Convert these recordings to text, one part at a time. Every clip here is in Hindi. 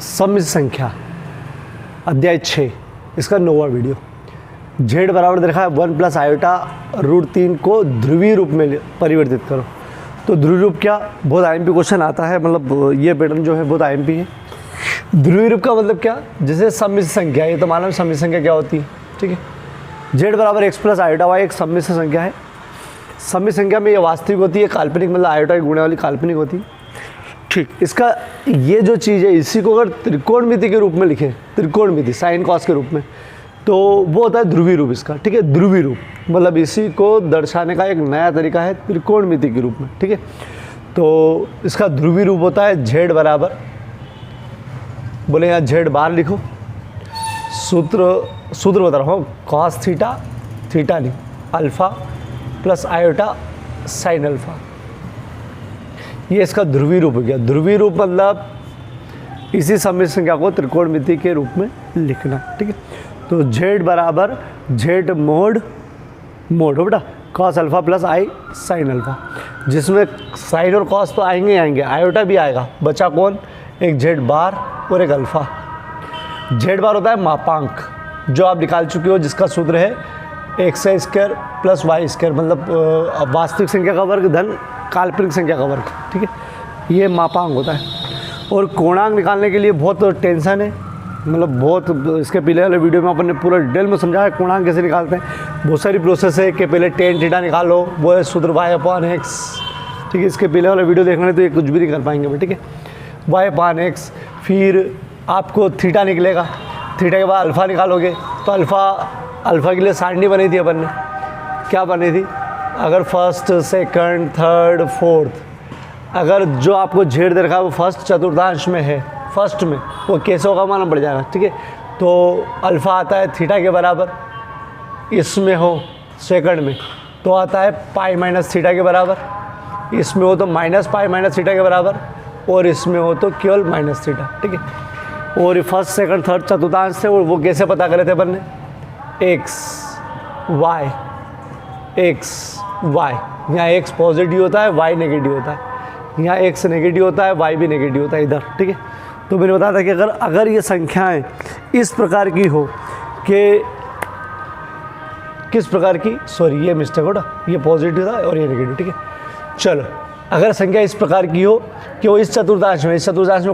सम्मिश्र संख्या अध्याय 6 इसका 9वां वीडियो। जेड बराबर दे रखा है 1 प्लस आयोटा √3 को ध्रुवीय रूप में परिवर्तित करो। तो ध्रुवीय रूप क्या, बहुत आईएमपी क्वेश्चन आता है, मतलब ये पैटर्न जो है बहुत आईएमपी है। ध्रुवीय रूप का मतलब क्या, जैसे सम्मिश्र संख्या, ये तो मालूम सम्मिश्र संख्या क्या होती है, ठीक है। जेड बराबर x प्लस आयोटा वाई एक सम्मिश्र संख्या है। सम्मिश्र संख्या में ये वास्तविक होती है, काल्पनिक मतलब आयोटा की गुणे वाली काल्पनिक होती है, ठीक। इसका ये जो चीज़ है इसी को अगर त्रिकोणमिति के रूप में लिखें, त्रिकोणमिति साइन कॉस के रूप में, तो वो होता है ध्रुवीय रूप इसका, ठीक है। ध्रुवीय रूप मतलब इसी को दर्शाने का एक नया तरीका है त्रिकोणमिति के रूप में, ठीक है। तो इसका ध्रुवीय रूप होता है जेड बराबर, बोले यहाँ जेड बार लिखो, सूत्र बता रहा हूँ, कॉस थीटा, थीटा नहीं alpha plus iota sine alpha, ये इसका ध्रुवीय रूप हो गया। ध्रुवीय रूप मतलब इसी सम्मिश्र संख्या को त्रिकोणमिति के रूप में लिखना, ठीक है। तो जेड बराबर जेड मोड हो बेटा कॉस अल्फा प्लस आई साइन अल्फा, जिसमें साइन और कॉस तो आएंगे आएंगे, आयोटा भी आएगा, बचा कौन, एक जेड बार और एक अल्फा। जेड बार होता है मापांक, जो आप निकाल चुके हो, जिसका सूत्र है X square plus Y square, मतलब वास्तविक संख्या का वर्ग धन काल्पनिक संख्या का वर्ग, ठीक है। ये मापांक होता है। और कोणांक निकालने के लिए बहुत टेंशन है, मतलब बहुत, इसके पहले वाले वीडियो में अपन ने पूरा डिटेल में समझाया कोणांक कैसे निकालते हैं। बहुत सारी प्रोसेस है कि पहले टेन थीटा निकालो, वो है सूत्र y/x, ठीक है। इसके पहले वाला वीडियो देखना है तो ये कुछ भी नहीं कर पाएंगे, ठीक है। y/x, फिर आपको थीटा निकलेगा, थीटा के बाद अल्फ़ा निकालोगे, तो अल्फ़ा के लिए सारणी बनी थी अपन ने, क्या बनी थी, अगर फर्स्ट सेकंड थर्ड फोर्थ, अगर जो आपको जेड दे रखा है वो फर्स्ट चतुर्थांश में है, फर्स्ट में, वो कैसे होगा मालूम पड़ जाएगा, ठीक है। तो अल्फ़ा आता है थीटा के बराबर, इसमें हो सेकंड में तो आता है पाई माइनस थीटा के बराबर, इसमें हो तो माइनस पाई माइनस थीटा के बराबर, और इसमें हो तो केवल माइनस थीटा, ठीक है। और फर्स्ट सेकंड थर्ड चतुर्थांश से वो कैसे पता करे थे अपन ने, एक्स वाई, यहाँ एक्स पॉजिटिव होता है, वाई नेगेटिव होता है, यहाँ एक्स नेगेटिव होता है, वाई भी नेगेटिव होता है इधर, ठीक है। तो मैंने बताया था कि अगर ये संख्याएं इस प्रकार की हो कि किस प्रकार की, सॉरी ये मिस्टेक होगा, ये पॉजिटिव था और ये नेगेटिव, ठीक है। चलो, अगर संख्या इस प्रकार की हो कि वो इस चतुर्थांश में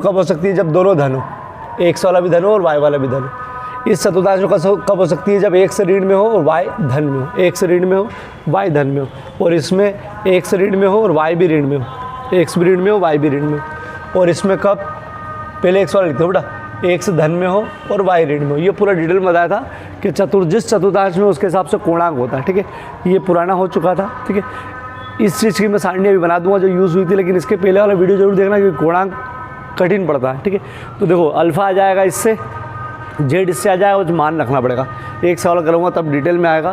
कब हो सकती है, जब दोनों धन हो, एक्स वाला भी धन हो और वाई वाला भी धन हो। इस चतुर्थांश में कब हो सकती है, जब एक्स ऋण में हो और वाई धन में हो, एक्स ऋण में हो वाई धन में हो, और इसमें एक्स ऋण में हो और वाई भी ऋण में हो, एक्स भी ऋण में हो वाई भी ऋण में हो। और इसमें कब, पहले एक्स वाला लिखते हो बेटा, एक्स धन में हो और वाई ऋण में हो। ये पूरा डिटेल में बताया था कि जिस चतुर्थांश में उसके हिसाब से कोणांक होता है, ठीक है। ये पुराना हो चुका था, ठीक है। इस चीज़ की मैं सारणी अभी बना दूंगा जो यूज़ हुई थी, लेकिन इसके पहले वाला वीडियो जरूर देखना क्योंकि कोणांक कठिन पड़ता है, ठीक है। तो देखो अल्फ़ा आ जाएगा इससे, जेड इससे आ जाएगा, कुछ मान रखना पड़ेगा, एक सवाल करूँगा तब डिटेल में आएगा।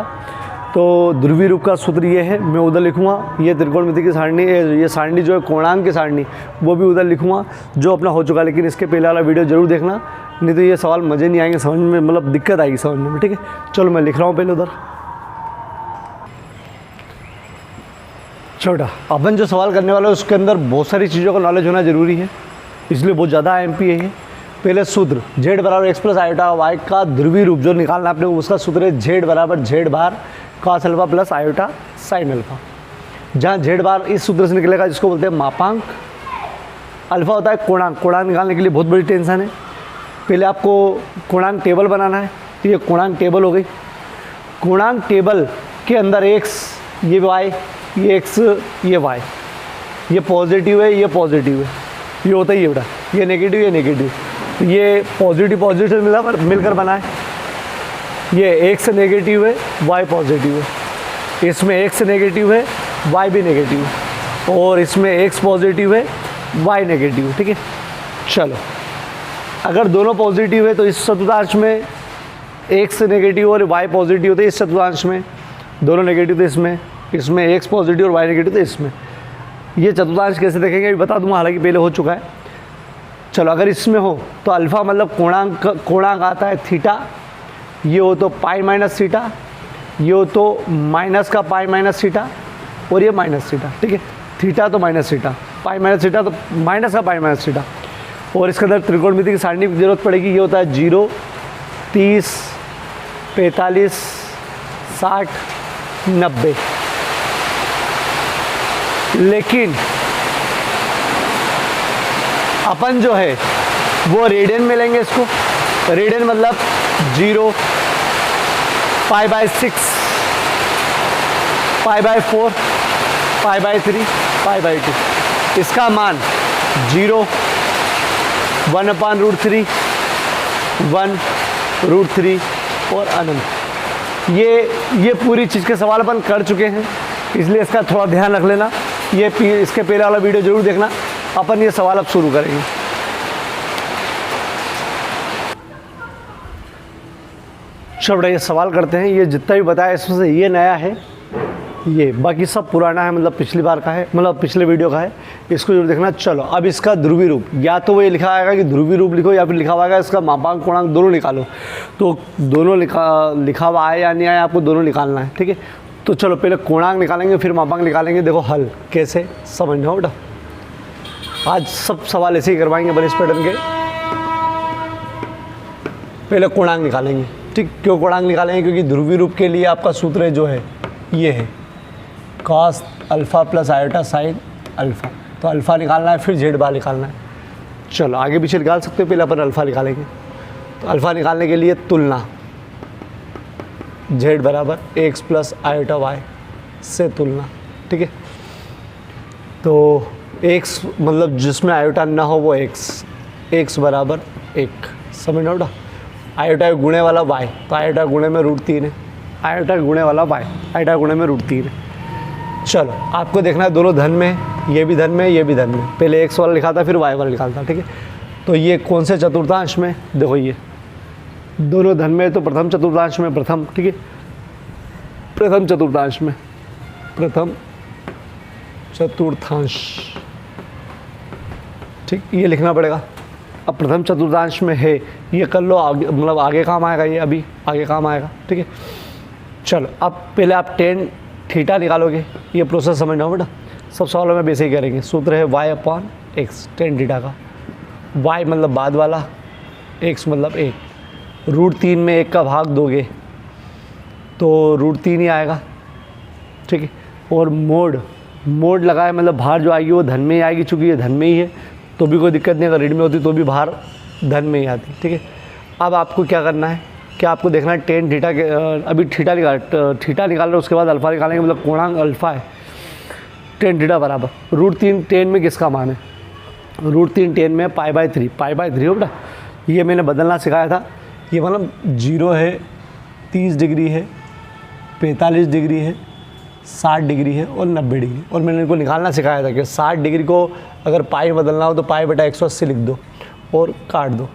तो ध्रुवीय रूप का सूत्र ये है, मैं उधर लिखूँगा, ये त्रिकोणमिति की सारणी, ये सारणी जो है कोणांक की सारणी, वो भी उधर लिखूँगा जो अपना हो चुका है, लेकिन इसके पहले वाला वीडियो जरूर देखना, नहीं तो ये सवाल मज़े नहीं आएंगे समझ में, मतलब दिक्कत आएगी समझने में, ठीक है। चलो मैं लिख रहा हूँ पहले उधर। छोटा अपन जो सवाल करने वाला है उसके अंदर बहुत सारी चीज़ों का नॉलेज होना ज़रूरी है, इसलिए बहुत ज़्यादा एमपी है ये। पहले सूत्र जेड बराबर एक्स प्लस आयोटा वाई का ध्रुवीय रूप जो निकालना आपने, उसका सूत्र है जेड बराबर Z bar cos alpha plus iota sine alpha. जहाँ जेड बार इस सूत्र से निकलेगा जिसको बोलते हैं मापांक, अल्फा होता है कोणांक। कोणांक निकालने के लिए बहुत बड़ी टेंशन है, पहले आपको कोणांक टेबल बनाना है, तो ये कोणांक टेबल हो गई। कोणांक टेबल के अंदर एक्स, ये वाई, ये एक्स, ये वाई, ये पॉजिटिव है, ये पॉजिटिव है, ये होता ही है बेटा, ये नेगेटिव, ये नेगेटिव, तो ये पॉजिटिव मिलकर बना है। ये एक्स नेगेटिव है, वाई पॉजिटिव है, इसमें एक्स नेगेटिव है, वाई भी नेगेटिव है, और इसमें एक्स पॉजिटिव है, वाई नेगेटिव है, ठीक है। चलो, अगर दोनों पॉजिटिव है तो इस चतुर्थांश में एक्स नेगेटिव और वाई पॉजिटिव होते हैं, इस चतुर्थांश में दोनों नेगेटिव थे, इसमें एक्स पॉजिटिव और वाई नेगेटिव थे इसमें। ये चतुर्थांश कैसे देखेंगे अभी बता दूंगा, हालांकि पहले हो चुका है। चलो, अगर इसमें हो तो अल्फ़ा मतलब कोणांक आता है थीटा, ये हो तो पाई माइनस थीटा, ये हो तो माइनस का पाई माइनस थीटा, और ये माइनस थीटा, ठीक है। थीटा तो minus theta, pi minus theta तो माइनस का पाई माइनस थीटा। और इसके अंदर त्रिकोणमिति की सारणी की जरूरत पड़ेगी। ये होता है 0, 30, 45, 60, 90। लेकिन अपन जो है वो रेडियन में लेंगे इसको। रेडियन मतलब 0, π/6, π/4, π/3, π/2। इसका मान 0, 1/√3, 1√3 और अनंत। ये पूरी चीज़ के सवाल अपन कर चुके हैं, इसलिए इसका थोड़ा ध्यान रख लेना। इसके पहले वाला वीडियो जरूर देखना। अपन ये सवाल अब शुरू करेंगे। चलो बेटा ये सवाल करते हैं। ये जितना भी बताया इसमें से ये नया है, ये बाकी सब पुराना है, मतलब पिछली बार का है, मतलब पिछले वीडियो का है। इसको जरूर देखना। चलो अब इसका ध्रुवीय रूप, या तो वो ये लिखा आएगा कि ध्रुवीय रूप लिखो, या फिर लिखा हुआ आएगा इसका मापांक कोणांक दोनों निकालो। तो दोनों लिखा हुआ आए या नहीं आए, आपको दोनों निकालना है, ठीक है। तो चलो पहले कोणांक निकालेंगे, फिर मापांक निकालेंगे। देखो हल कैसे समझना हो बेटा। आज सब सवाल ऐसे ही करवाएंगे अपन इस पैटर्न के। पहले कोणांक निकालेंगे, ठीक। क्यों कोणांक निकालेंगे? क्योंकि ध्रुवीय रूप के लिए आपका सूत्र जो है ये है cos alpha plus iota sine alpha. तो अल्फ़ा निकालना है, फिर जेड बार निकालना है। चलो आगे पीछे निकाल सकते हो, पहले अपन अल्फ़ा निकालेंगे। तो अल्फ़ा निकालने के लिए तुलना, जेड बराबर एक्स प्लस आयोटा वाई से तुलना, ठीक है। तो एक्स मतलब जिसमें आयोटा ना हो वो एक्स बराबर 1, समझ लो बेटा। आयोटा गुणे वाला वाई, तो आयोटा गुणे में √3 है। आयोटा गुणे वाला वाई, आयोटा गुणे में √3 है। चलो आपको देखना है दोनों धन में, ये भी धन में, ये भी धन में। पहले एक्स वाला लिखा था, फिर वाई वाला निकालता, ठीक है। तो ये कौन से चतुर्थांश में? देखो ये दोनों धन में, तो प्रथम चतुर्थांश में प्रथम, ठीक है। प्रथम चतुर्थांश में, प्रथम चतुर्थांश, ठीक, ये लिखना पड़ेगा। अब प्रथम चतुर्थांश में है, ये कर लो, आगे मतलब आगे काम आएगा, ये अभी आगे काम आएगा, ठीक है। चलो अब पहले आप tan थीटा निकालोगे। ये प्रोसेस समझना हो बेटा, सब सवालों में बेसिक करेंगे। सूत्र है y/x, tan थीटा का। y मतलब बाद वाला, x मतलब 1। √3 में 1 का भाग दोगे तो √3 ही आएगा, ठीक है। और मोड लगाए मतलब बाहर जो आएगी वो धन में ही आएगी, चूँकि ये धन में ही है तो भी कोई दिक्कत नहीं। अगर ऋण में होती तो भी बाहर धन में ही आती, ठीक है। अब आपको क्या करना है कि आपको देखना है tan थीटा के, अभी थीटा निकाल रहे, उसके बाद अल्फ़ा निकालेंगे, मतलब कोणांक अल्फ़ा है। tan थीटा बराबर √3 tan में किसका मान है? √3 tan में π/3, π/3 हो बेटा। ये मैंने बदलना सिखाया था। ये मतलब 0 है, 30 डिग्री है, 45 डिग्री है, 60 डिग्री है और 90 डिग्री। और मैंने इनको निकालना सिखाया था कि 60 डिग्री को अगर पाई बदलना हो तो π/180 लिख दो और काट दो,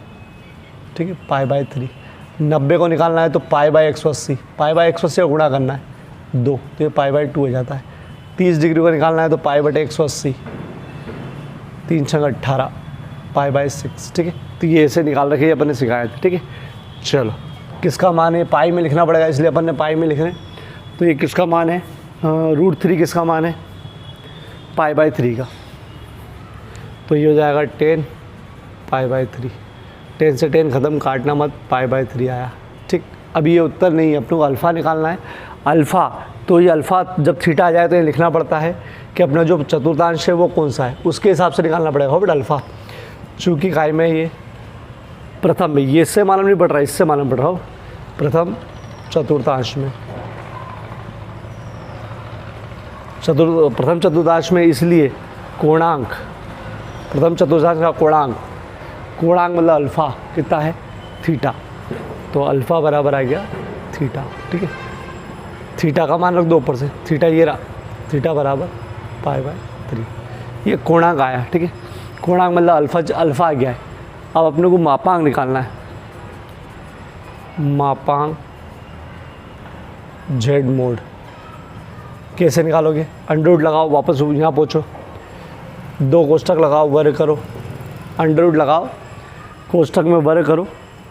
ठीक है, π/3। 90 को निकालना है तो π/180, π/180 का गुणा करना है 2, तो ये π/2 हो जाता है। 30 डिग्री को निकालना है तो π/180, 3 × 18, π/6, ठीक है। तो ये ऐसे निकाल रखे, अपन ने सिखाया था, ठीक है। चलो किसका मान है? पाई में लिखना पड़ेगा, इसलिए अपन ने पाई में लिख रहे हैं। तो ये किसका मान है? √3 किसका मान है? π/3 का। तो ये हो जाएगा tan π/3। tan से tan ख़त्म, काटना मत, π/3 आया, ठीक। अभी ये उत्तर नहीं है, अपने को अल्फ़ा निकालना है। अल्फ़ा, तो ये अल्फ़ा जब थीटा आ जाए तो ये लिखना पड़ता है कि अपना जो चतुर्थांश है वो कौन सा है, उसके हिसाब से निकालना पड़ेगा हो बेटा अल्फ़ा। चूँकि काय में ये प्रथम में, ये इससे मालूम नहीं पड़ रहा, इससे मालूम पड़ रहा हो, प्रथम चतुर्थांश में, प्रथम चतुर्थांश में, इसलिए कोणांक, प्रथम चतुर्थांश का कोणांक मतलब अल्फ़ा कितना है? थीटा। तो अल्फ़ा बराबर आ गया थीटा, ठीक है। थीटा का मान रख दो ऊपर से, थीटा ये रहा, थीटा बराबर π/3। ये कोणांक आया, ठीक है। कोणांक मतलब अल्फ़ा आ गया है। अब अपने को मापांक निकालना है। मापांक जेड मोड कैसे निकालोगे? अंडरवुड लगाओ, वापस यहाँ पहुँचो, 2 कोष्ठक लगाओ, वर्ग करो, अंडरवुड लगाओ, कोष्ठक में वर्ग करो,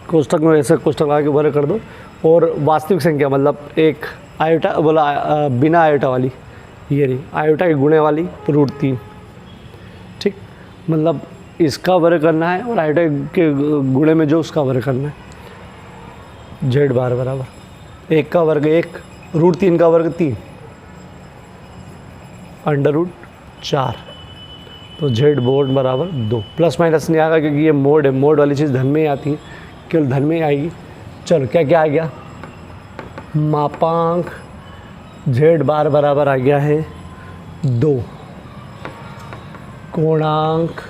कोष्ठक में ऐसे कोष्ठक लगा के वर्ग कर दो। और वास्तविक संख्या मतलब एक आयोटा बोला, बिना आयोटा वाली, ये रही आयोटा के गुणे वाली √3, ठीक। मतलब इसका वर्ग करना है और आयोटा के गुणे में जो उसका वर्ग करना है। जेड बार बराबर 1 का वर्ग 1, √3 का वर्ग 3, √4, तो जेड बोर्ड बराबर 2। प्लस माइनस नहीं आएगा क्योंकि ये मोड है, मोड वाली चीज़ धन में ही आती है, केवल धन में ही आएगी। चलो क्या क्या आ गया, मापांक जेड बार बराबर आ गया है 2, कोणांक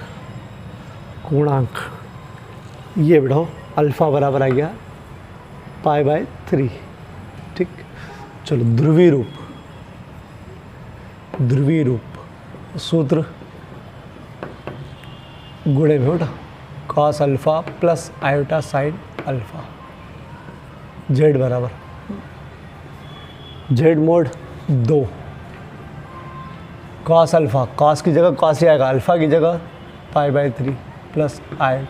ये बढ़ाओ अल्फ़ा बराबर आ गया π/3। ठीक, चलो ध्रुवीय रूप सूत्र गुणे में बेटा cos alpha plus iota sine alpha, Z बराबर Z mod 2, cos alpha, cos की जगह cos ही आएगा, अल्फ़ा की जगह π/3 प्लस आयट,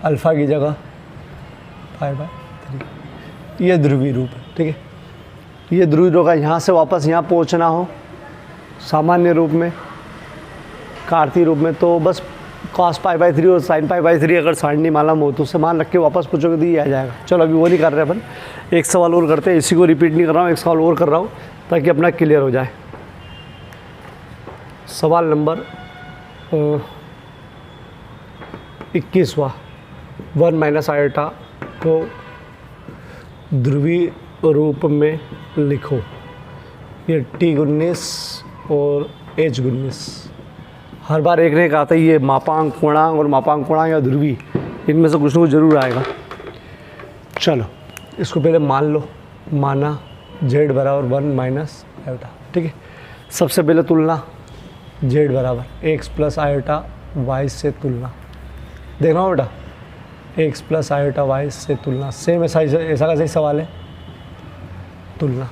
अल्फ़ा की जगह π/3। ये ध्रुवीय रूप है। ठीक है, ये ध्रुवीय रूप का यहाँ से वापस यहाँ पहुँचना हो सामान्य रूप में, कार्तीय रूप में, तो बस cos π/3 और sin π/3 अगर सारणी मालूम हो तो उसे मान रख के वापस पूछोगे तो ये आ जाएगा। चलो अभी वो नहीं कर रहे अपन, एक सवाल और करते हैं, इसी को रिपीट नहीं कर रहा हूँ, एक सवाल और कर रहा हूँ ताकि अपना क्लियर हो जाए। सवाल नंबर 21वां, 1 माइनस आयोटा को ध्रुवीय रूप में लिखो। ये T19 और H19, हर बार एक ने कहा था ये मापांक पूर्णांक और मापांक पूर्णांक या ध्रुवीय, इनमें से कुछ ना कुछ जरूर आएगा। चलो इसको पहले मान लो, माना जेड बराबर 1 माइनस आयोटा। ठीक है, सबसे पहले तुलना, जेड बराबर एक्स प्लस आयोटा वाई से तुलना, देखना हो बेटा, एक्स प्लस आयोटा वाई से तुलना, सेम ऐसा का सही सवाल है, तुलना।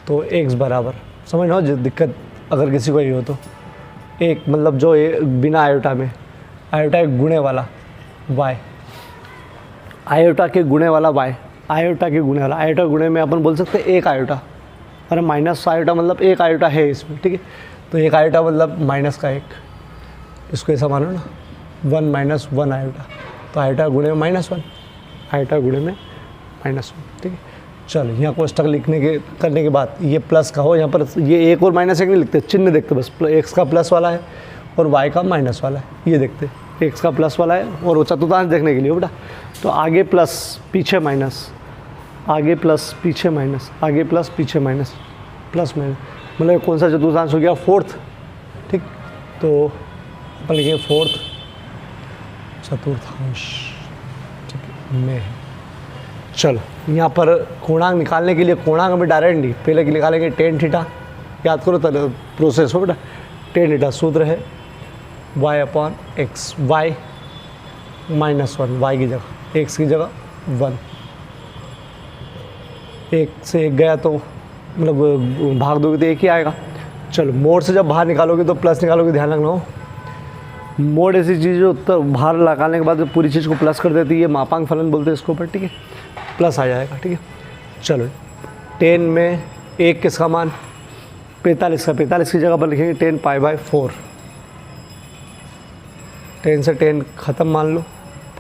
तो एक्स बराबर समझ लो, दिक्कत अगर किसी को ये हो तो एक मतलब जो बिना आयोटा में, आयोटा के गुणे वाला y, आयोटा के गुणे वाला y, आयोटा के गुणे वाला, आयोटा गुणे में अपन बोल सकते हैं एक आयोटा, अरे माइनस आयोटा मतलब एक आयोटा है इसमें। ठीक है, तो एक आयोटा मतलब माइनस का एक, इसको ऐसा मानो ना 1 माइनस 1 आयोटा, तो आयोटा गुणे में -1, आयोटा गुणे में -1। ठीक है, चलो यहाँ कोष्टक करने के बाद ये प्लस का हो, यहाँ पर ये एक और -1 नहीं लिखते, चिन्ह देखते बस, एक्स का प्लस वाला है और वाई का माइनस वाला है, ये देखते, एक्स का प्लस वाला है और वो चतुर्थांश देखने के लिए बेटा, तो आगे प्लस पीछे माइनस, आगे प्लस पीछे माइनस, आगे प्लस पीछे माइनस, प्लस माइनस, मतलब कौन सा चतुर्थांश हो गया, फोर्थ। ठीक, तो अपन लिखेंगे फोर्थ चतुर्थांश में। चलो यहाँ पर कोणांक निकालने के लिए, कोणांक में डायरेक्ट नहीं, पहले के निकालेंगे tan थीटा, याद करो तो प्रोसेस हो बेटा, tan थीटा सूत्र है y/x, y -1, y की जगह x की जगह 1, एक से एक गया तो मतलब भाग दोगे तो एक ही आएगा। चलो मोड से जब बाहर निकालोगे तो प्लस निकालोगे, ध्यान रखना हो, मोड ऐसी चीज़ जो तो बाहर निकालने के बाद पूरी चीज़ को प्लस कर देती है, मापांक फलन बोलते हैं इसके ऊपर। ठीक है, प्लस आ जाएगा। ठीक है, चलो 10 में एक किसका मान 45 का, 45 की जगह पर लिखेंगे 10 π/4, 10 से 10 ख़त्म मान लो,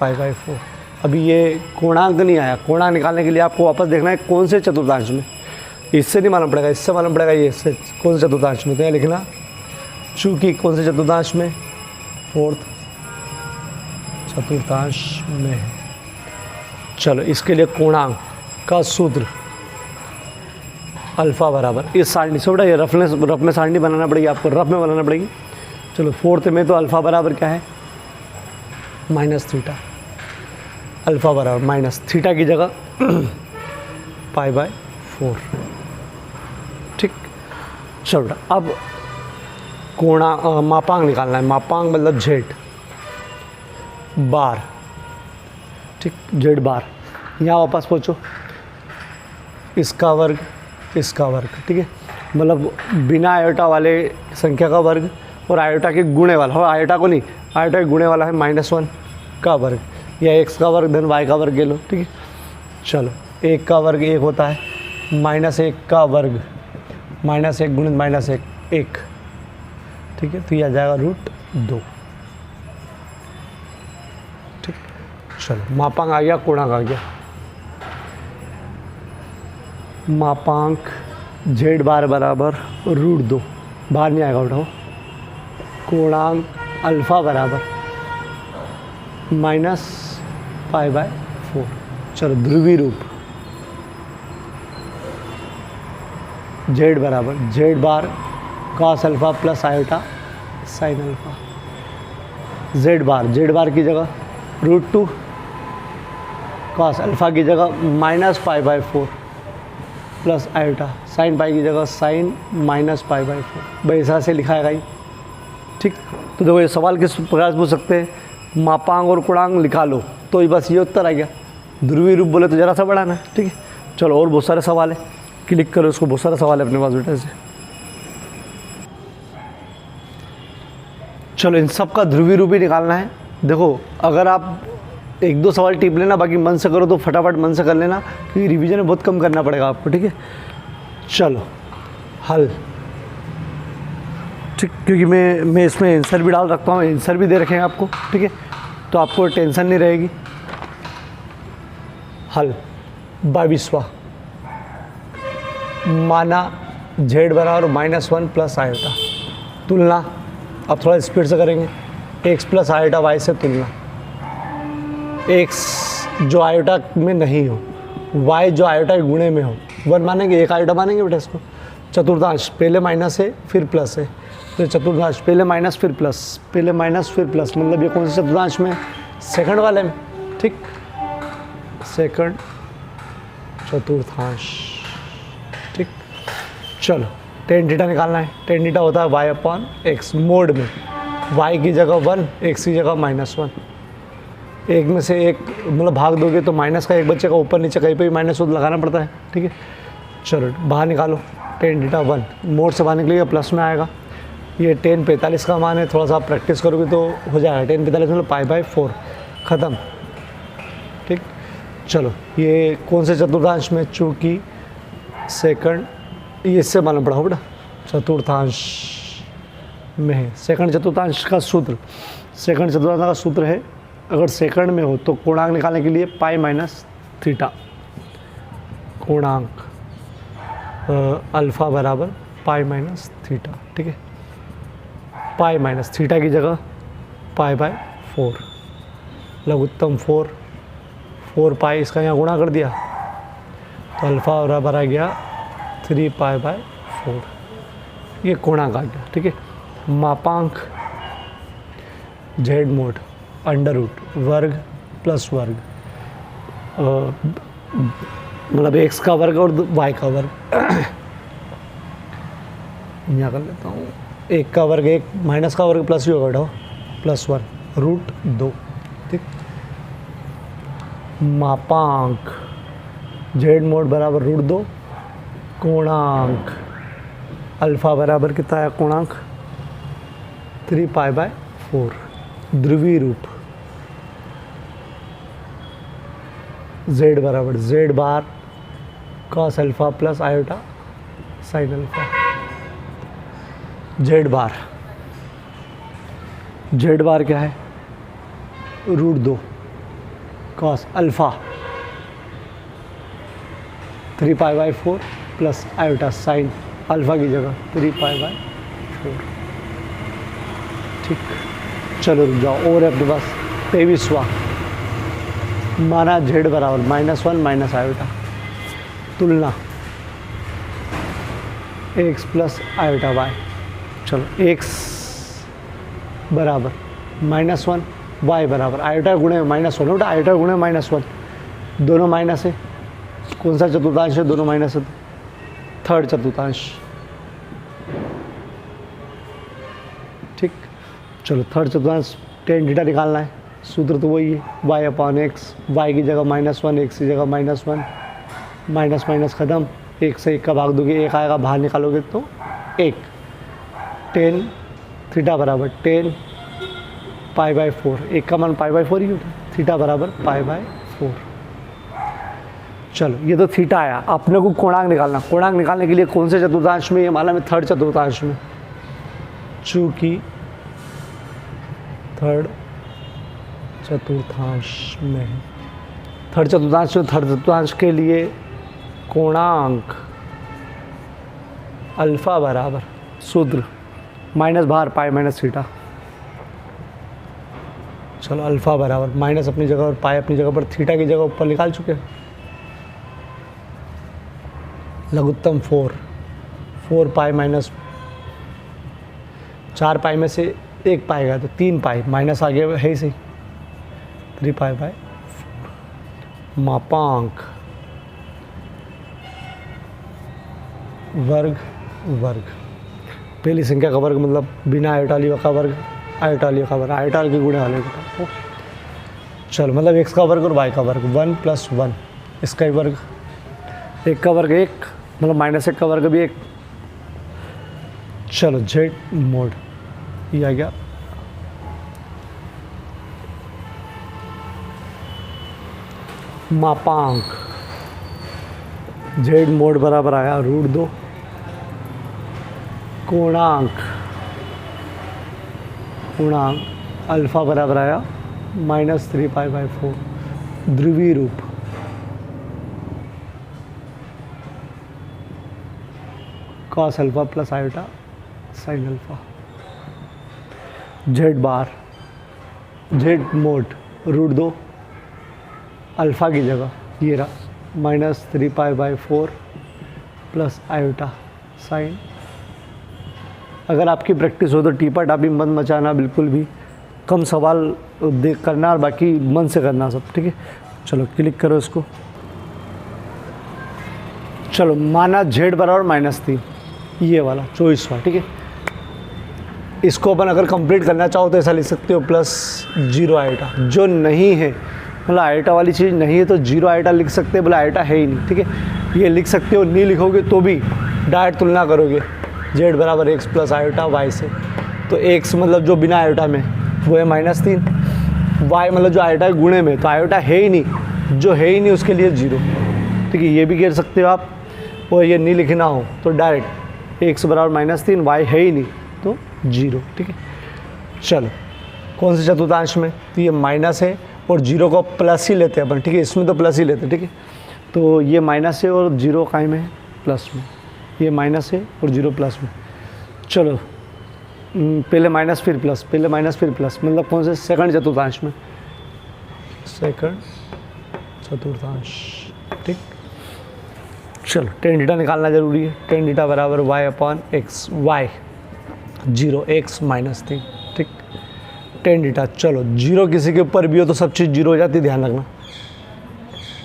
π/4। अभी ये कोणांक नहीं आया, कोणांक निकालने के लिए आपको वापस देखना है कौन से चतुर्थांश में, इससे नहीं मालूम पड़ेगा, इससे मालूम पड़ेगा ये इससे कौन से चतुर्थांश में, तो यहाँ लिखना चूँकि कौन से चतुर्थांश में, फोर्थ चतुर्थांश में है। चलो इसके लिए कोणांक का सूत्र अल्फ़ा बराबर, इस सारणी से बेटा ये रफ में सारणी बनाना पड़ेगी आपको, रफ में बनाना पड़ेगी। चलो फोर्थ में तो अल्फ़ा बराबर क्या है, -θ, अल्फ़ा बराबर -θ की जगह π/4। ठीक, चलो बेटा अब मापांक निकालना है, मापांक मतलब जेड बार। ठीक, जेड बार, यहाँ वापस पहुँचो, इसका वर्ग, इसका वर्ग। ठीक है, मतलब बिना आयोटा वाले संख्या का वर्ग और आयोटा के गुणे वाला, और आयोटा को नहीं, आयोटा के गुणे वाला है -1 का वर्ग, या x का वर्ग धन y का वर्ग ले लो। ठीक है, चलो 1 का वर्ग 1 होता है, -1 का वर्ग -1 गुणित -1 1। ठीक है, तो यह आ जाएगा √2। चलो मापांक आ गया, कोणांक आ गया। मापांक जेड बार बराबर √2, बाहर नहीं आएगा, उठाओ। कोणांक अल्फ़ा बराबर -π/4। चलो ध्रुवी रूप जेड बराबर Z bar cos alpha plus iota sine alpha. Z bar की जगह √2, cos अल्फ़ा की जगह -π/4 प्लस आयोटा, साइन पाई की जगह साइन -π/4। भाई ऐसा से लिखा है, ठीक। तो देखो ये सवाल किस प्रकार से पूछ सकते हैं, मापांक और कोणांक निकालो, तो बस ये उत्तर आ गया। ध्रुवीय रूप बोले तो ज़रा सा बढ़ाना है, ठीक है। चलो और बहुत सारे सवाल है, क्लिक करो इसको, बहुत सारे सवाल है अपने पास बेटा से। चलो इन सब का ध्रुवीय रूप ही निकालना है। देखो अगर आप 1-2 सवाल टिप लेना, बाकी मन से करो तो फटाफट मन से कर लेना, क्योंकि रिवीजन में बहुत कम करना पड़ेगा आपको, ठीक है। चलो हल, ठीक, क्योंकि मैं इसमें आंसर भी डाल रखता हूँ, आंसर भी दे रखे हैं आपको, ठीक है, तो आपको टेंशन नहीं रहेगी। हल 22वां, माना जेड बराबर -1 प्लस आयोटा, तुलना अब थोड़ा स्पीड से करेंगे। x प्लस आयोटा वाई से तुलना, x जो आयोटा में नहीं हो, y जो आयोटा के गुणे में हो, 1 मानेंगे, एक आयोटा मानेंगे बेटा इसको। चतुर्थांश पहले माइनस है फिर प्लस है, तो चतुर्थांश पहले माइनस फिर प्लस, पहले माइनस फिर प्लस, मतलब ये कौन से चतुर्थांश में, सेकंड वाले में, ठीक, सेकंड चतुर्थांश, ठीक। चलो टेन थीटा निकालना है। टेन थीटा होता है y/x मोड में, y की जगह 1, x की जगह -1। एक में से एक मतलब भाग दोगे तो माइनस का एक बच्चे का, ऊपर नीचे कहीं पे भी माइनस लगाना पड़ता है, ठीक है। चलो बाहर निकालो, टेन थीटा 1 मोड से बाहर निकलेगा, प्लस में आएगा। ये 1045 का मान है, थोड़ा सा आप प्रैक्टिस करोगे तो हो जाएगा। 1045 मतलब π/4 ख़त्म, ठीक। चलो ये कौन से चतुर्थांश में, चूँकि सेकंड, ये इससे मालूम पड़ा हो बेटा, चतुर्थांश में है। सेकंड चतुर्थांश का सूत्र, सेकंड चतुर्थांश का सूत्र है, अगर सेकंड में हो तो कोणांक निकालने के लिए π-θ, कोणांक अल्फ़ा बराबर π-θ, ठीक है। π-θ की जगह π/4, लघुत्तम 4 इसका यहाँ गुणा कर दिया तो अल्फ़ा बराबर आ गया 3π/4, ये कोणांक आ गया, ठीक है। मापांक जेड मोड √ वर्ग प्लस वर्ग, मतलब x का वर्ग और y का वर्ग, यहाँ कर लेता हूँ, 1 का वर्ग 1, माइनस का वर्ग प्लस ही होगा बेटा, +1 √2, ठीक। मापांक जेड मोड बराबर √2, कोणांक अल्फ़ा बराबर कितना है, कोणांक 3π/4। ध्रुवीय रूप z बराबर z bar cos alpha plus iota sine alpha. z bar क्या है, √2 cos alpha 3π/4 plus iota sine alpha की जगह 3π/4, ठीक। चलो रुक जाओ, और अपने पास 23वां, माना जेड बराबर -1 माइनस आयोटा, तुलना x प्लस आयोटा y। चलो x बराबर -1, y बराबर आयोटा गुणे -1, बेटा आयोटा गुणे -1, दोनों माइनस है। कौन सा चतुर्थांश है, दोनों माइनस है, थर्ड चतुर्थांश, ठीक। चलो थर्ड चतुर्थांश टेन थीटा निकालना है, सूत्र तो वही है, y/x, y की जगह -1, x की जगह -1, माइनस माइनस ख़त्म, 1 से 1 का भाग दोगे 1 आएगा, बाहर निकालोगे तो 1। टेन थीटा बराबर 10 π/4, 1 का मान π/4 ही होता है, थीटा बराबर π/4। चलो ये तो थीटा आया, अपने को कोणांक निकालना। कोणांक निकालने के लिए कौन से चतुर्थांश में, ये मालूम है थर्ड चतुर्थांश में, चूँकि थर्ड चतुर्थांश में है। थर्ड चतुर्थांश के लिए कोणांक अल्फा बराबर सूत्र माइनस बाहर पाई माइनस थीटा। चलो अल्फा बराबर माइनस अपनी जगह और पाई अपनी जगह पर, थीटा की जगह ऊपर निकाल चुके हैं। लघुत्तम 4 पाई माइनस 4 पाई में से 1 पाई गया तो 3 पाई माइनस आगे है ही सही, 3 पाई बाय 4। मापांक वर्ग वर्ग, पहली संख्या का वर्ग मतलब बिना आयोटालियों का वर्ग, आयोटालियों का वर्ग, आयोटाल के गुणे वाले का। चलो मतलब x का वर्ग और y का वर्ग 1 + 1, इसका ही वर्ग, 1 का वर्ग 1 मतलब -1 का वर्ग भी 1। चलो z मोड ये आ गया। मापांक z मोड बराबर आया √2। कोणांक अल्फा बराबर आया -3 पाई बाय 4। ध्रुवीय रूप cos alpha plus iota sin alpha. z बार z मोड √2 अल्फा की जगह ये रहा -3 pi by 4 plus iota sign. अगर आपकी प्रैक्टिस हो तो टीपा टापी मत मचाना, बिल्कुल भी कम सवाल देख करना और बाकी मन से करना सब, ठीक है। चलो क्लिक करो इसको। चलो माना z बराबर -3, ये वाला 24वां, ठीक है। इसको अपन अगर कंप्लीट करना चाहो तो ऐसा लिख सकते हो +0 आयोटा। जो नहीं है मतलब आयोटा वाली चीज़ नहीं है तो 0 आयोटा लिख सकते हैं, बोला आयोटा है ही नहीं, ठीक है। ये लिख सकते हो, नहीं लिखोगे तो भी डायरेक्ट तुलना करोगे z बराबर x प्लस आयोटा y से, तो x मतलब जो बिना आयोटा में वो है -3, y मतलब जो आयोटा गुणे में, तो आयोटा है ही नहीं, जो है ही नहीं उसके लिए 0, ठीक है। ये भी कह सकते हो आप, और ये नहीं लिखना हो तो डायरेक्ट x बराबर -3, y है ही नहीं तो 0, ठीक है। चलो कौन से चतुर्थांश में, तो ये माइनस है और 0 को प्लस ही लेते हैं अपन, ठीक है। इसमें तो प्लस ही लेते हैं, ठीक है। तो ये माइनस है और 0 काय में है प्लस में, ये माइनस है और 0 प्लस में। चलो पहले माइनस फिर प्लस, पहले माइनस फिर प्लस, मतलब कौन से सेकंड चतुर्थांश में, सेकंड चतुर्थांश, ठीक। चलो tan थीटा निकालना जरूरी है। tan थीटा बराबर y/x, y 0 x -3, ठीक। tan थीटा, चलो 0 किसी के ऊपर भी हो तो सब चीज़ 0 हो जाती है, ध्यान रखना।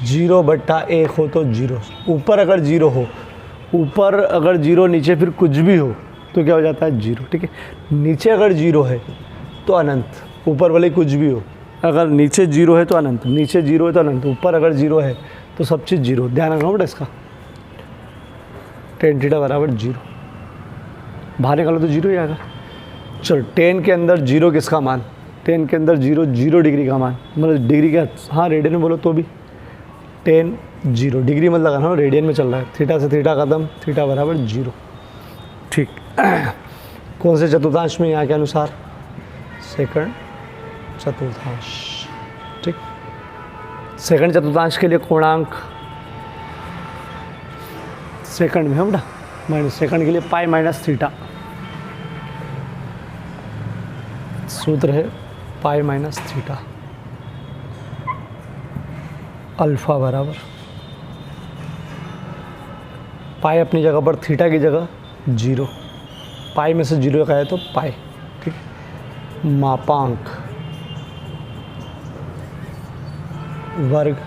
0/1 हो तो 0, ऊपर अगर 0 हो, ऊपर अगर 0 नीचे फिर कुछ भी हो तो क्या हो जाता है 0, ठीक है। नीचे अगर 0 है तो अनंत, ऊपर वाले कुछ भी हो, अगर नीचे 0 है तो अनंत, नीचे 0 है तो अनंत, ऊपर अगर 0 है तो सब चीज़ 0, ध्यान रखना बेटा इसका। tan थीटा बराबर 0, बाहर निकालो तो 0 ही आएगा। चलो tan के अंदर 0 किसका मान, tan के अंदर 0 डिग्री का मान, मतलब डिग्री का, हाँ रेडियन में बोलो तो भी tan 0 डिग्री मतलब लगाना, रेडियन में चल रहा है, थीटा से थीटा कदम, थीटा बराबर 0, ठीक। कौन से चतुर्थांश में, यहाँ के अनुसार सेकंड चतुर्थांश, ठीक। सेकंड चतुर्थांश के लिए कोणांक सेकंड में है बेटा, माइनस सेकंड के लिए पाई माइनस थीटा, सूत्र है पाई माइनस थीटा। अल्फा बराबर पाई अपनी जगह पर, थीटा की जगह 0, पाई में से 0 का है तो पाई, ठीक। मापांक वर्ग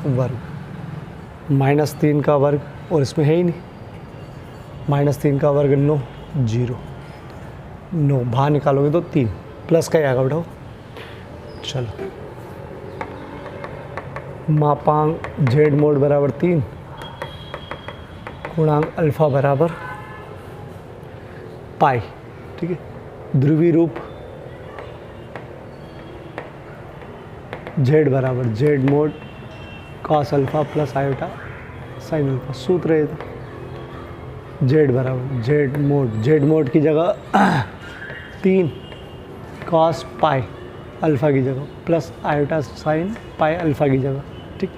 वर्ग, -3 का वर्ग और इसमें है ही नहीं, -3 का वर्ग 9, 0 9 बाहर निकालोगे तो 3, प्लस का ही आएगा बेटा। चलो मापांक z मोड बराबर 3, गुणांक अल्फा बराबर पाई, ठीक है। ध्रुवीय रूप z बराबर z mode cos alpha plus iota sine alpha, सूत्र है तो z बराबर z मोड की जगह 3 cos पाई अल्फ़ा की जगह, plus iota sine pi alpha की जगह। ठीक।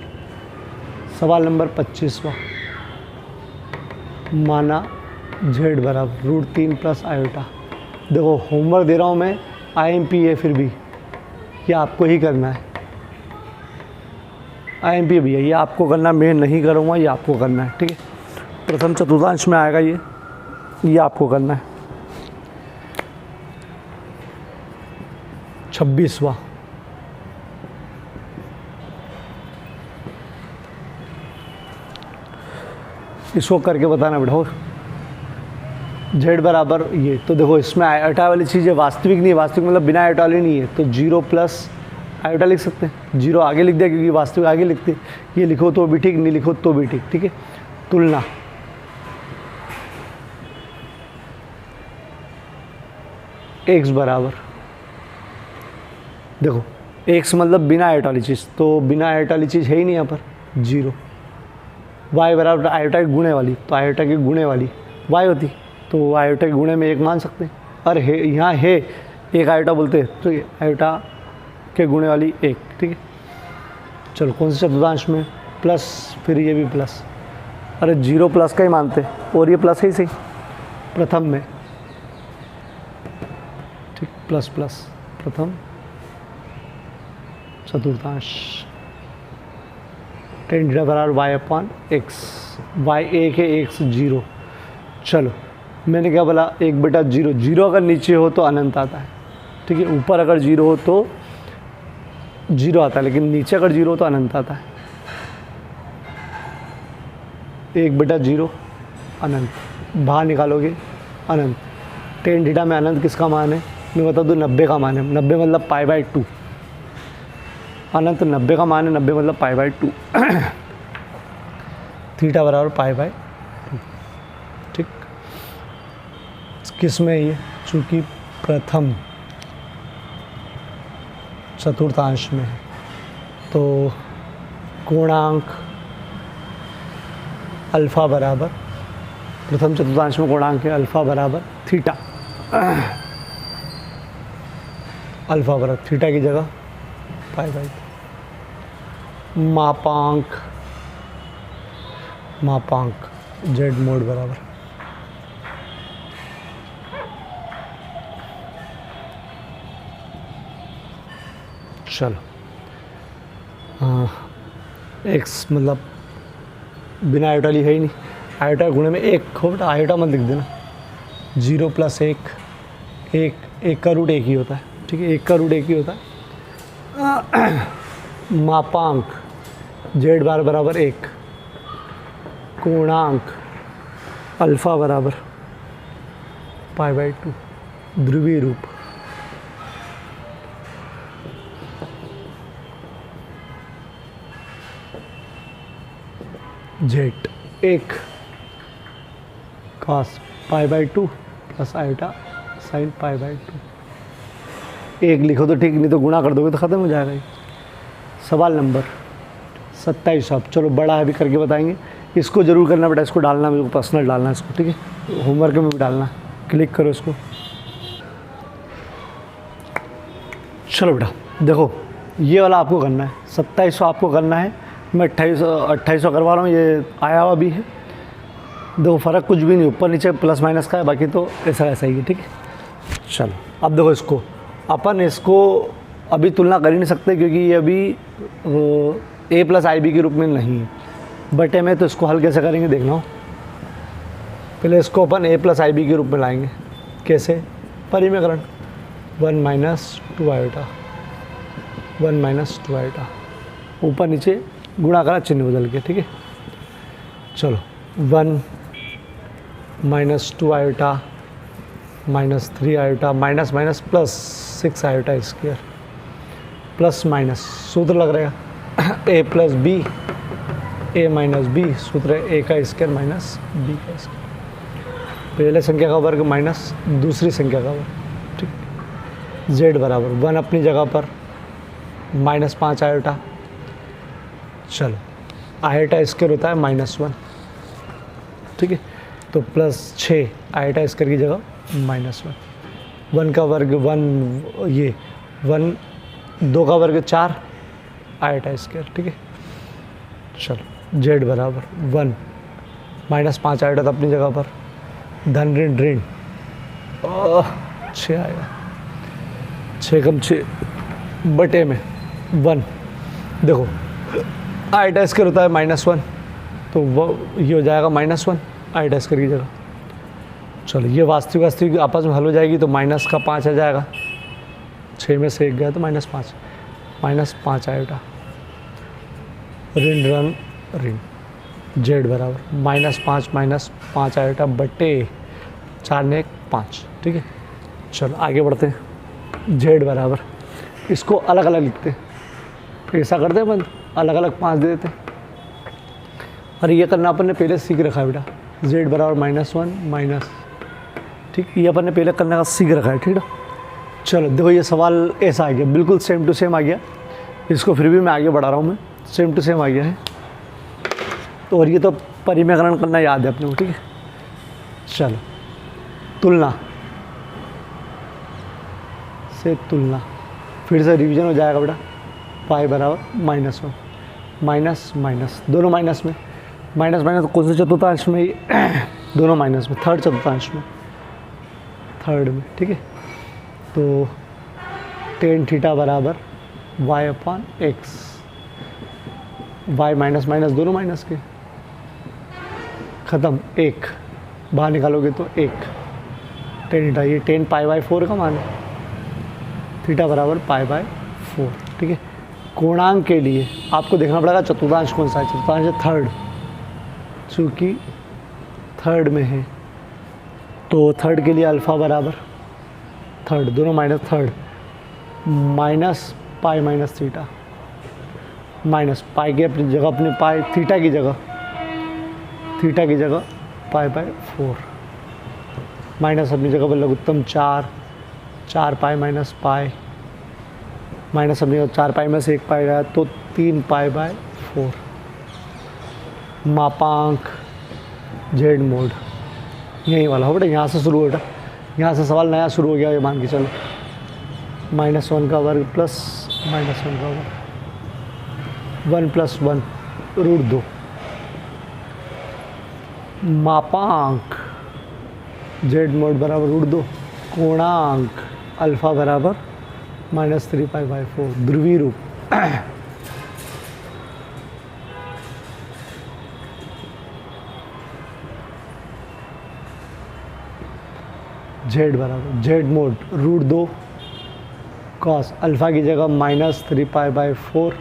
सवाल नंबर 25वां, माना जेड बराबर √3 प्लस आयोटा। देखो होमवर्क दे रहा हूँ मैं, IMP है, फिर भी ये आपको ही करना है। IMP भैया ये आपको करना, मैं नहीं करूँगा, ये आपको करना है। ठीक है, प्रथम चतुर्थांश में आएगा ये आपको करना है। 26वां, इसको करके बताना बेटा। जेड बराबर ये, तो देखो इसमें आयोटा वाली चीज़ है, वास्तविक नहीं है, वास्तविक मतलब बिना आयोटा वाली नहीं है, तो 0 प्लस आयोटा लिख सकते हैं। 0 आगे लिख दिया क्योंकि वास्तविक आगे लिखते, ये लिखो तो भी ठीक, नहीं लिखो तो भी ठीक। ठीक है, तुलना x बराबर, देखो x मतलब बिना आयोटा वाली चीज़, तो बिना आयोटा वाली चीज़ है ही नहीं यहाँ पर, 0। y बराबर आयोटा के गुणे वाली, तो आयोटा के गुणे वाली y होती, तो आयोटा के गुणे में 1 मान सकते हैं। और है यहाँ है एक आयोटा बोलते हैं, तो ये आयोटा के गुणे वाली 1। ठीक है, चलो कौन से चतुर्थांश में, प्लस, फिर ये भी प्लस। अरे 0 प्लस का ही मानते, और ये प्लस है ही सही प्रथम में। ठीक, प्लस प्लस प्रथम चतुर्थांश, tan थीटा बराबर y/x, y 1 है, x 0। चलो मैंने क्या बोला, 1/0, 0 अगर नीचे हो तो अनंत आता है। ठीक है, ऊपर अगर 0 हो तो 0 आता है, लेकिन नीचे अगर 0 हो तो अनंत आता है। 1/0 अनंत, बाहर निकालोगे अनंत। tan थीटा में अनंत किसका मान है, मैं बता दूँ 90 का मान है। 90 मतलब π/2, अनंत 90 का मान है, 90 मतलब π/2 थीटा बराबर π/2। ठीक, किस में ये, चूँकि प्रथम चतुर्थांश में है, तो कोणांक अल्फ़ा बराबर, प्रथम चतुर्थांश में कोणांक है अल्फ़ा बराबर थीटा, अल्फ़ा बराबर थीटा की जगह π/2। मापांक जेड मोड बराबर, चलो एक्स मतलब बिना आयोटा ली है ही नहीं, आयोटा गुणे में 1 हो बेटा, आयोटा मत लिख देना। 0 + 1, 1 का रूट 1 ही होता है। ठीक है, 1 का रूट 1 ही होता है। मापांक जेड बार बराबर 1, कोणांक अल्फ़ा बराबर π/2, ध्रुवीय रूप Z 1 cos π/2 plus iota sine π/2। 1 लिखो तो ठीक, नहीं तो गुणा कर दोगे तो ख़त्म हो जाएगा ये। सवाल नंबर 27, अब चलो बड़ा है, अभी करके बताएंगे। इसको जरूर करना बेटा, इसको डालना, मेरे को पर्सनल डालना इसको। ठीक है, होमवर्क में भी डालना, क्लिक करो इसको। चलो बेटा देखो, ये वाला आपको करना है, 2700 आपको करना है। मैं 2800 करवा रहा हूँ, ये आया हुआ भी है। देखो फ़र्क कुछ भी नहीं, ऊपर नीचे प्लस माइनस का है, बाकी तो ऐसा ऐसा ही है। ठीक है, चलो अब देखो इसको, अपन इसको अभी तुलना कर ही नहीं सकते क्योंकि ये अभी a + IB के रूप में नहीं है, बटे में। तो इसको हल कैसे करेंगे देखना हो। पहले इसको अपन a + IB के रूप में लाएंगे। कैसे, परिमेयकरण, 1 - 2 आयोटा, 1 - 2 आयोटा, ऊपर नीचे गुणा करा चिन्ह बदल के। ठीक है, चलो 1 - 2 iota -3 iota minus minus plus 6 iota square, plus minus सूत्र लग रहेगा a + b, a - b, सूत्र है a का स्क्वायर माइनस b का स्क्वायर। पहले संख्या का वर्ग माइनस दूसरी संख्या का वर्ग। ठीक, z बराबर 1 अपनी जगह पर, -5 आयोटा। चलो आयोटा स्क्वायर होता है -1। ठीक है, तो +6 आयोटा स्क्वायर की जगह -1। 1 का वर्ग 1, ये 1 2 का वर्ग 4 आयोटा स्क्वायर, ठीक है। चलो जेड बराबर 1 -5 आयोटा था अपनी जगह पर, धन ऋण ऋण 6 आएगा, 6 कम 6 बटे में 1। देखो आयोटा स्क्वायर होता है -1, तो वो ये हो जाएगा -1 आयोटा स्क्वायर की जगह। चलो ये वास्तविक आपस में हल हो जाएगी, तो माइनस का 5 आ जाएगा, 6 में से 1 गया तो -5 आयोटा ऋण ऋण ऋण जेड बराबर -5 आयोटा बटे 4 ने 1 5, ठीक है। चलो आगे बढ़ते हैं। जेड बराबर, इसको अलग अलग लिखते हैं, फिर ऐसा करते हैं अपन अलग अलग 5 दे देते हैं। और ये करना अपन ने पहले सीख रखा है बेटा, जेड बराबर -1 माइनस, ठीक, ये अपन ने पहले करने का सीख रखा है, ठीक है। चलो देखो ये सवाल ऐसा आ गया, बिल्कुल सेम टू सेम आ गया, इसको फिर भी मैं आगे बढ़ा रहा हूँ, मैं सेम टू सेम आ गया है। तो और ये तो परिमेयकरण करना याद है अपने को, ठीक है। चलो तुलना से तुलना, फिर से रिवीजन हो जाएगा बेटा। पाई बराबर -1 माइनस माइनस, दोनों माइनस में, माइनस माइनस कौन से चतुर्थांश में, दोनों माइनस में, थर्ड चतुर्थांश में, थर्ड में, ठीक है। तो tan थीटा बराबर y/x, y माइनस माइनस दोनों माइनस के, ख़त्म, 1 बाहर निकालोगे तो 1 tan थीटा, ये tan π/4 का मान है, थीटा बराबर π/4, ठीक है। पूर्णांक के लिए आपको देखना पड़ेगा चतुर्थांश कौन सा है, चतुर्थांश है थर्ड, चूँकि थर्ड में है तो थर्ड के लिए अल्फ़ा बराबर थर्ड, दोनों minus third, minus pi minus theta, minus pi की अपनी जगह, अपने पाई थीटा की जगह π/4, माइनस अपनी जगह पर लघुत्तम 4 पाई माइनस पाई, माइनस अपनी 4 पाई में से 1 पाई गया तो 3 π/4। मापांक जेड मोड यही वाला हो बेटा, यहाँ से शुरू हो बेटा, यहाँ से सवाल नया शुरू हो गया, ये मान के चलो, -1 का वर्ग प्लस -1 का वर्ग, 1 + 1 √2। मापांक जेड मोड बराबर √2, कोणांक अल्फ़ा बराबर -3π/4, ध्रुवीय रूप जेड बराबर जेड मोड √2 कॉस अल्फ़ा की जगह -3π/4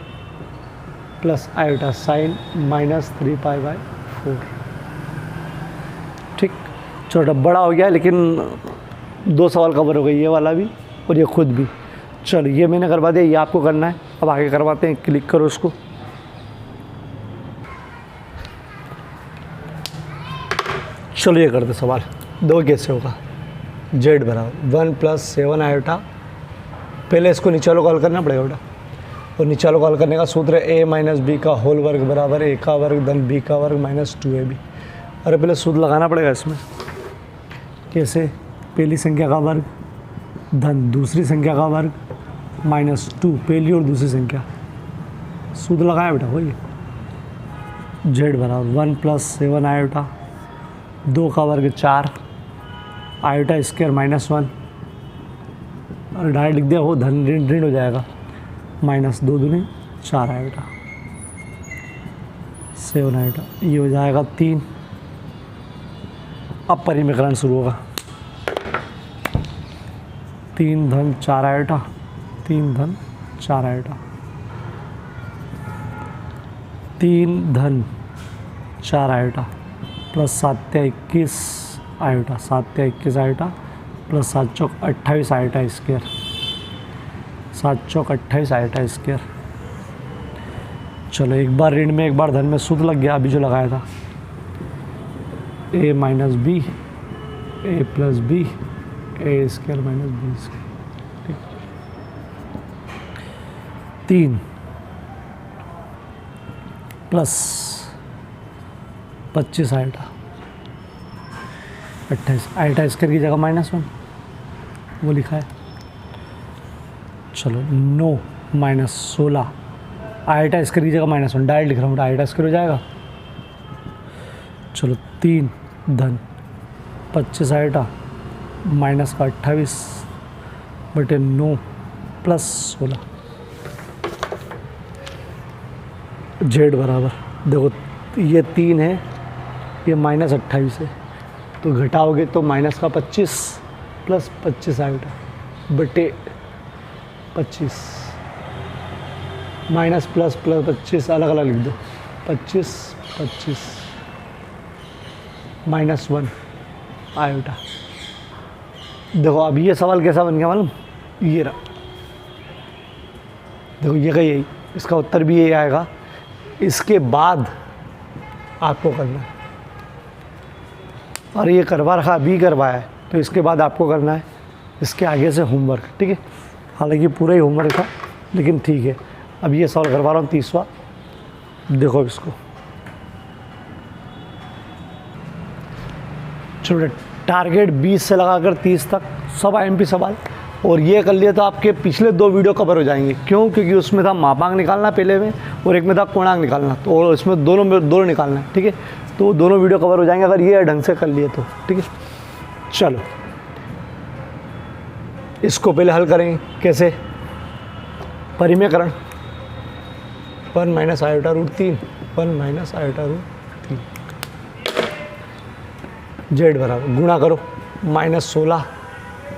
प्लस आयोटा साइन -3π/4, ठीक। छोटा बड़ा हो गया लेकिन 2 सवाल कवर हो गए, ये वाला भी और ये खुद भी। चलो ये मैंने करवा दिया, ये आपको करना है, अब आगे करवाते हैं, क्लिक करो उसको। चलो ये करते सवाल, दो कैसे होगा। जेड बराबर 1 + 7 आयोटा, पहले इसको नीचे वालों को हल करना पड़ेगा बेटा, और नीचे वालों को हल करने का सूत्र है a - b का होल वर्ग बराबर a का वर्ग धन b का वर्ग -2ab। अरे पहले सूत्र लगाना पड़ेगा इसमें, कैसे, पहली संख्या का वर्ग धन दूसरी संख्या का वर्ग -2, पहली और दूसरी संख्या, सूत्र लगाया बेटा वही। जेड बराबर 1 + 7 आयोटा, 2 का वर्ग 4 आयोटा स्क्वायर -1, और डायरेक्ट लिख दिया, वो धन ऋण हो जाएगा, -2 दूनी 4 आयोटा 7 आयोटा, ये हो जाएगा 3। अब परिमेयकरण शुरू होगा, 3 धन 4 आयोटा, 3 धन 4 आयोटा, 3 धन 4 iota plus 7 × 21 iota, 7 × 21 iota plus 7 × 28 iota square, 7 × 28 iota square. चलो एक बार ऋण में एक बार धन में सूत्र लग गया, अभी जो लगाया था, a - b a + b a² - b², ठीक। 3 प्लस 25 आयोटा 28 आयोटा स्क्वायर की जगह -1 वो लिखा है। चलो 9 -16 आयोटा इसके लीजिएगा -1, डायरेक्ट लिख रहा हूँ, आयोटा स्क्वायर हो जाएगा। चलो 3 धन 25 आयोटा माइनस का 28 बटे 9 प्लस 16 जेड बराबर, देखो ये 3 है, ये -28 है, तो घटाओगे तो माइनस का 25 प्लस 25 आयोटा बटे 25 माइनस प्लस प्लस 25 अलग अलग लिख दो, 25 25 -1 आयोटा। देखो अब ये सवाल कैसा बन गया मालूम, ये रहा, देखो ये का यही, इसका उत्तर भी यही आएगा। इसके बाद आपको करना है, और ये करवा रखा अभी करवाया है, तो इसके बाद आपको करना है इसके आगे से होमवर्क, ठीक है। हालांकि पूरा ही होमवर्क था, लेकिन ठीक है। अब ये सवाल करवा रहा हूँ 30वां, देखो इसको। चलो टारगेट 20 से लगाकर 30 तक सब IMP सवाल, और ये कर लिया तो आपके पिछले 2 वीडियो कवर हो जाएंगे। क्यों? क्योंकि उसमें था मापांक निकालना पहले में, और एक में था कोणांक निकालना, तो और इसमें दोनों निकालना है, ठीक है। तो दोनों वीडियो कवर हो जाएंगे अगर ये ढंग से कर लिए तो, ठीक है। चलो इसको पहले हल करेंगे, कैसे? परिमेयकरण, 1 minus iota root 3, 1 minus iota root 3, Z बराबर, गुणा करो -16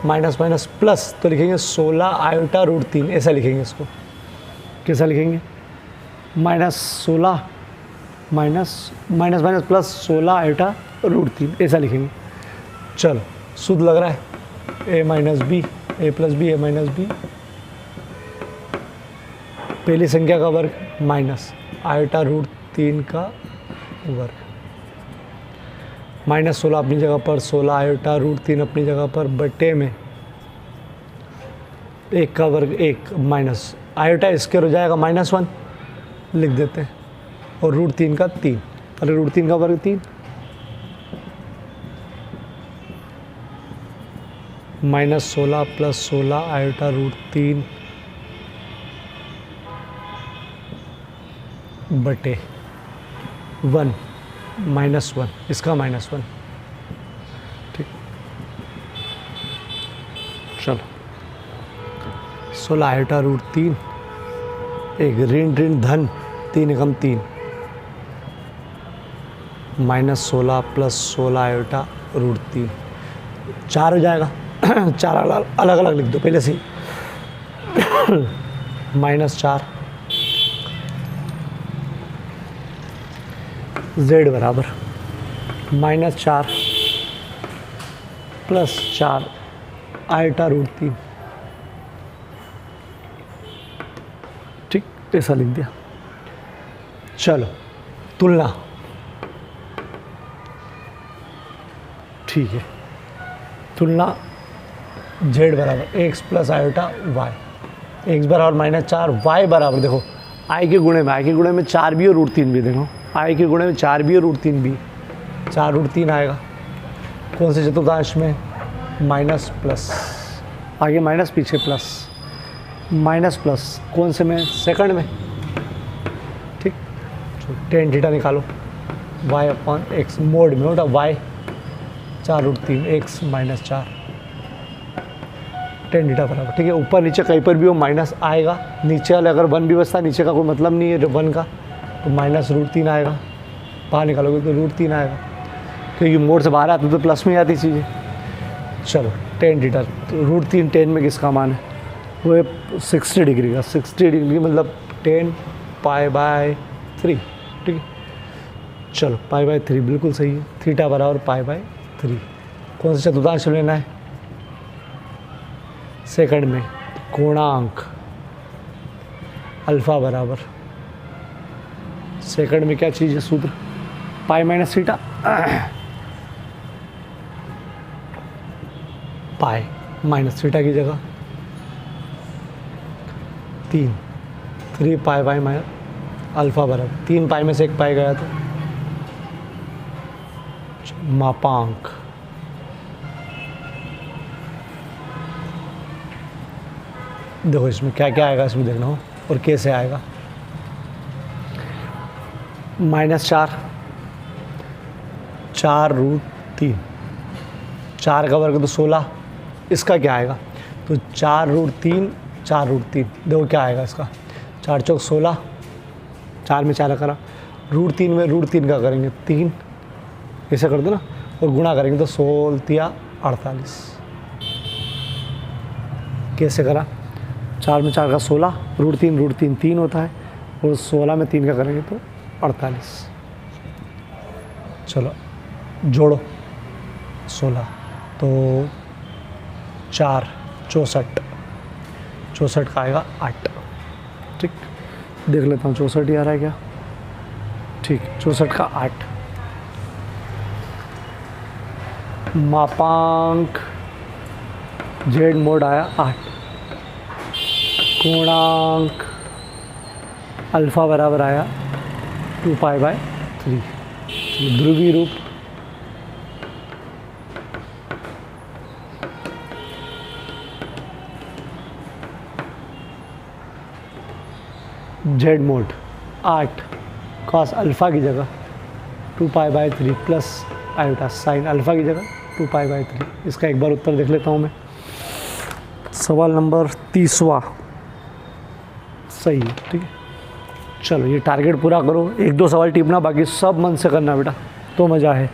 माइनस माइनस प्लस, तो लिखेंगे 16 आयोटा रूट 3, ऐसा लिखेंगे इसको। कैसा लिखेंगे? -16 minus minus plus 16 iota root 3, ऐसा लिखेंगे। चलो शुद्ध लग रहा है, a minus B, a plus B, a minus B, पहली संख्या का वर्ग माइनस आयोटा रूट 3 का वर्ग, -16 अपनी जगह पर, 16 आयोटा रूट 3 अपनी जगह पर, बटे में 1 का वर्ग 1 माइनस आयोटा स्क्वायर हो जाएगा -1 लिख देते हैं, और रूट 3 का 3, अरे रूट 3 का वर्ग 3, -16 प्लस 16 आयोटा रूट 3 बटे 1 -1, इसका -1, ठीक। चलो 16 आयोटा रूट 3, एक ऋण ऋण धन 3 एकम 3, -16 प्लस 16 आयोटा रूट 3, 4 हो जाएगा। 4 अलग अलग लिख दो पहले से, -4 जेड बराबर -4 प्लस 4 आयोटा रूट 3, ठीक, ऐसा लिख दिया। चलो तुलना, ठीक है, तुलना जेड बराबर X plus iota Y, X बराबर -4, वाई बराबर, देखो आई के गुणे में, आई के गुणे में 4 भी और रूट 3 भी, देखो आई के गुणे में 4 भी और रूट 3 भी, 4 रूट 3 आएगा। कौन से चतुर्थांश में? माइनस प्लस, आगे माइनस पीछे प्लस, माइनस प्लस कौन से में? सेकंड में, ठीक। tan थीटा निकालो, y अपॉन एक्स मोड में होता y 4 रूट 3 x -4 tan थीटा बराबर, ठीक है। ऊपर नीचे कहीं पर भी वो माइनस आएगा, नीचे वाले अगर 1 भी बचता, नीचे का कोई मतलब नहीं है 1 का, तो -√3 आएगा, बाहर निकालोगे तो √3 आएगा, क्योंकि मोड से बाहर आते तो प्लस में आती चीज़ें। चलो tan थीटा, तो √3 tan में किसका मान है? वो है 60 डिग्री का, 60 डिग्री मतलब tan π/3, ठीक है। चलो π/3 बिल्कुल सही है, थीटा बराबर π/3। कौन सा चतुर्थांश लेना है? सेकंड में, कोणांक अल्फा बराबर, सेकंड में क्या चीज़ है सूत्र? Pi minus theta, pi minus theta की जगह 3 पाई बाई माइनस अल्फा बराबर 3 पाई में से 1 पाई गया, तो मापांक देखो इसमें क्या क्या आएगा, इसमें देखना हो और कैसे आएगा। -4, 4√3, 4 का वर्ग तो 16, इसका क्या आएगा, तो 4√3, 4√3, देखो क्या आएगा इसका, 4 चौक 16, 4 में 4 करा, √3 में √3 का करेंगे 3, ऐसे कर दो ना, और गुणा करेंगे तो 16 48, कैसे करा, 4 में 4 का 16, √3 3 होता है, और 16 में 3 का करेंगे तो 48। चलो जोड़ो 16, तो 4 64, 64 का आएगा 8। ठीक, देख लेता हूँ 64 ही आ रहा है क्या, ठीक, 64 का 8। मापांक जेड मोड आया 8, पूर्णांक अल्फ़ा बराबर आया 2π/3। ध्रुवीय रूप जेड मोड 8 कॉस अल्फ़ा की जगह 2π/3 प्लस आयोटा साइन अल्फ़ा की जगह 2π/3। इसका एक बार उत्तर देख लेता हूँ मैं। सवाल नंबर 30वां सही है, ठीक है। चलो ये टारगेट पूरा करो, 1-2 सवाल टिपना, बाकी सब मन से करना बेटा, तो मज़ा है।